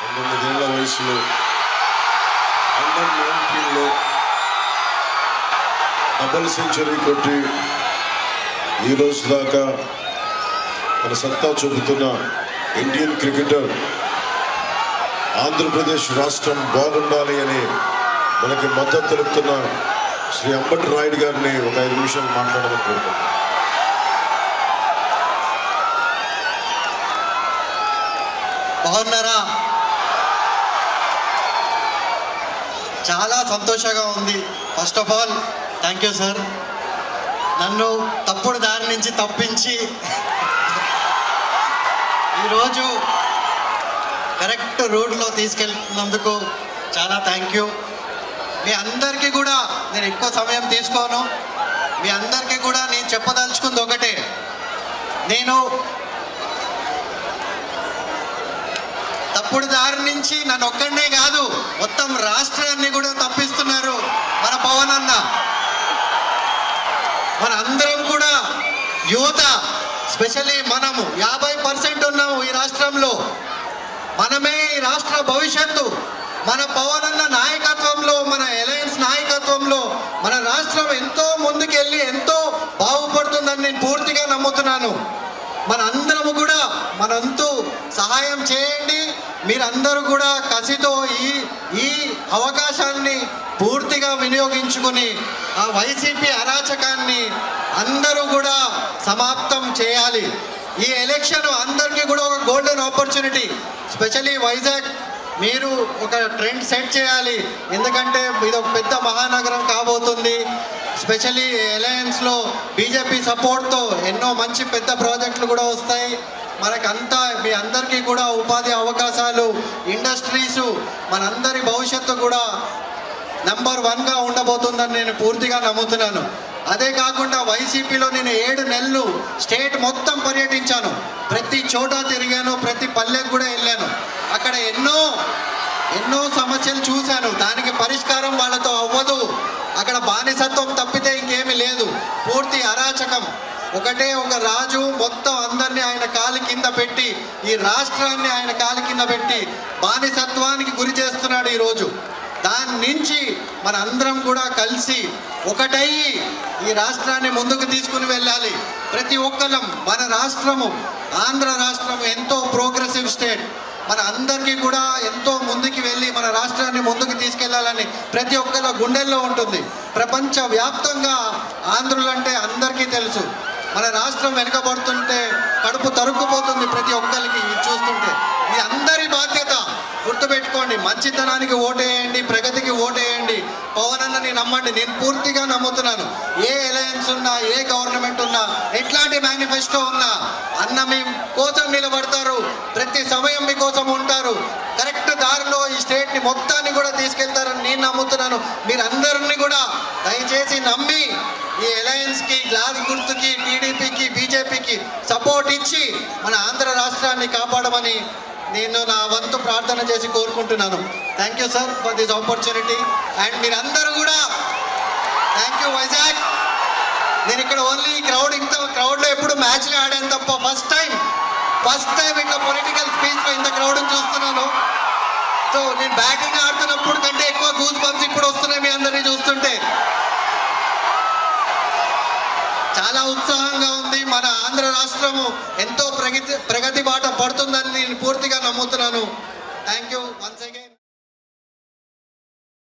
19 ఏళ్ల వయసులో under 19లో double century కొట్టి ఈ రోజు దాకా మన సత్తా చూపుతున్న ఇండియన్ క్రికెటర్, ఆంధ్రప్రదేశ్ రాష్ట్రం బాగుండాలి అని మనకి మద్దతు తెలుపుతున్న శ్రీ అంబటి రాయుడు గారిని ఒక 5 నిమిషాలు మాట్లాడమని కోరుకుంటున్నాను. బాగున్నారా? చాలా సంతోషంగా ఉంది. First of all thank you sir, నన్ను తప్పుడు దారి నుంచి తప్పించి ఈరోజు కరెక్ట్ రూట్లో తీసుకెళ్తున్నందుకు చాలా థ్యాంక్ యూ. మీ అందరికీ కూడా నేను ఎక్కువ సమయం తీసుకోను. మీ అందరికీ కూడా నేను చెప్పదలుచుకుంది ఒకటే, నేను తప్పుడు దారి నుంచి నన్ను ఒక్కడనే కాదు మొత్తం రాష్ట్రాన్ని కూడా తప్పిస్తున్నారు మన పవన్ అన్న. మన అందరం కూడా యువత, స్పెషల్లీ మనము 50% ఉన్నాము ఈ రాష్ట్రంలో. మనమే ఈ రాష్ట్ర భవిష్యత్తు. మన పవన్ అన్న నాయకత్వంలో, మన అలయన్స్ నాయకత్వంలో మన రాష్ట్రం ఎంతో ముందుకెళ్ళి ఎంతో బాగుపడుతుందని నేను పూర్తిగా నమ్ముతున్నాను. మన అందరము కూడా మనంతు సహాయం చేయండి. మీరందరూ కూడా కసితో ఈ అవకాశాన్ని పూర్తిగా వినియోగించుకుని ఆ వైసీపీ అరాచకాన్ని అందరూ కూడా సమాప్తం చేయాలి. ఈ ఎలక్షన్ అందరికీ కూడా ఒక గోల్డెన్ ఆపర్చునిటీ. స్పెషల్లీ వైజాగ్ మీరు ఒక ట్రెండ్ సెట్ చేయాలి. ఎందుకంటే ఇది ఒక పెద్ద మహానగరం కాబోతుంది. స్పెషల్లీ అలయన్స్లో బీజేపీ సపోర్ట్తో ఎన్నో మంచి పెద్ద ప్రాజెక్టులు కూడా వస్తాయి. మనకంతా మీ అందరికీ కూడా ఉపాధి అవకాశాలు, ఇండస్ట్రీసు, మనందరి భవిష్యత్తు కూడా నెంబర్ 1గా ఉండబోతుందని నేను పూర్తిగా నమ్ముతున్నాను. అదే కాకుండా వైసీపీలో నేను 7 నెలలు స్టేట్ మొత్తం పర్యటించాను. ప్రతి చోట తిరిగాను, ప్రతి పల్లెకు కూడా వెళ్ళాను. అక్కడ ఎన్నో సమస్యలు చూశాను. దానికి పరిష్కారం వాళ్ళతో అవ్వదు. అక్కడ బానిసత్వం తప్పితే ఇంకేమీ లేదు. పూర్తి అరాచకం. ఒకటే ఒక రాజు మొత్తం అందరినీ ఆయన కాలి కింద పెట్టి, ఈ రాష్ట్రాన్ని ఆయన కాలి కింద పెట్టి బానిసత్వానికి గురి చేస్తున్నాడు ఈరోజు. దాని నుంచి మన అందరం కూడా కలిసి ఒకటయ్యి ఈ రాష్ట్రాన్ని ముందుకు తీసుకుని వెళ్ళాలి. ప్రతి ఒక్కరం మన రాష్ట్రము, ఆంధ్ర రాష్ట్రం ఎంతో ప్రోగ్రెసివ్ స్టేట్. మన అందరికీ కూడా ఎంతో ముందుకు వెళ్ళి మన రాష్ట్రాన్ని ముందుకు తీసుకెళ్లాలని ప్రతి ఒక్కరి గుండెల్లో ఉంటుంది. ప్రపంచ వ్యాప్తంగా ఆంధ్రులంటే అందరికీ తెలుసు. మన రాష్ట్రం వెనుకబడుతుంటే కడుపు తరుక్కుపోతుంది ప్రతి ఒక్కరికి చూస్తుంటే. ఇది అందరి బాధ్యత. గుర్తుపెట్టుకోండి, మంచితనానికి ఓటేయండి, ప్రగతికి ఓటేయండి. పవన్ అన్నని నమ్మండి. నేను పూర్తిగా నమ్ముతున్నాను. ఏ అలయన్స్ ఉన్నా, ఏ గవర్నమెంట్ ఉన్నా, ఎట్లాంటి మేనిఫెస్టో ఉన్నా అన్న మీ కోసం నిలబడతారు. ప్రతి సమయం మీకోసం ఉంటారు. కరెక్ట్ దారిలో ఈ స్టేట్ని మొత్తాన్ని కూడా తీసుకెళ్తారని నేను నమ్ముతున్నాను. మీరందరినీ కూడా దయచేసి నమ్మి ఈ అలయన్స్కి, గ్లాస్ గుర్తుకి, టీడీపీకి, బీజేపీకి సపోర్ట్ ఇచ్చి మన ఆంధ్ర రాష్ట్రాన్ని కాపాడమని నేను నా వంతు ప్రార్థన చేసి కోరుకుంటున్నాను. Thank you sir for this opportunity. And మీరందరూ కూడా థ్యాంక్ యూ వైజాగ్. నేను ఇక్కడ ఓన్లీ క్రౌడ్లో ఎప్పుడు మ్యాచ్లు ఆడాను తప్ప ఫస్ట్ టైం ఇట్లా పొలిటికల్ స్పీచ్లో ఇంత క్రౌడ్ని చూస్తున్నాను. సో నేను బ్యాటింగ్ ఆడుతున్నప్పుడు కంటే ఎక్కువ గూస్ బంప్స్ ఇప్పుడు వస్తున్నాయి మీ అందరినీ చూస్తుంటే. చాలా ఉత్సాహంగా ఉంది. మన ఆంధ్ర రాష్ట్రము ఎంతో ప్రగతి బాట పడుతుందని నేను పూర్తిగా నమ్ముతున్నాను. Thank you once again.